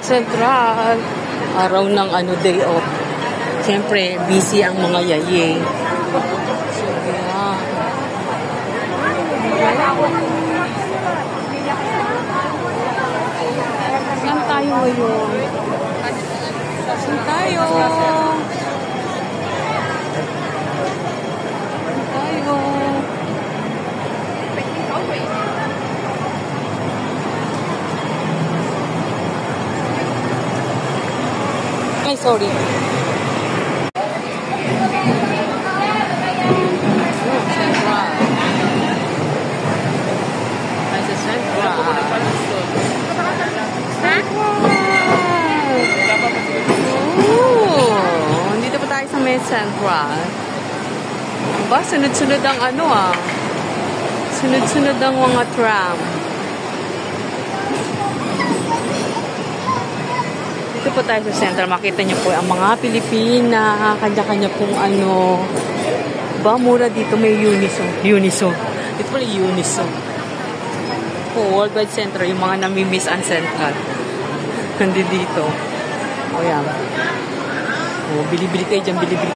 Central. Araw ng day off. Siyempre, busy ang mga yayeng. So, yeah. Saan tayo ngayon? Saan tayo? Ay, sorry. Central. Ay, sa Central. Dito pa tayo sa May Central. Ba, sunod-sunod ang sunod-sunod ang mga tram. Dito po tayo sa Central. Makita niyo po ang mga Pilipina. Kanya-kanya pong ba, mura dito. May Uniso. Dito po yung Uniso. Worldwide Central. Yung mga namimiss ang Central. Nandito dito. O yan. Bili-bili kayo dyan. Bili-bili.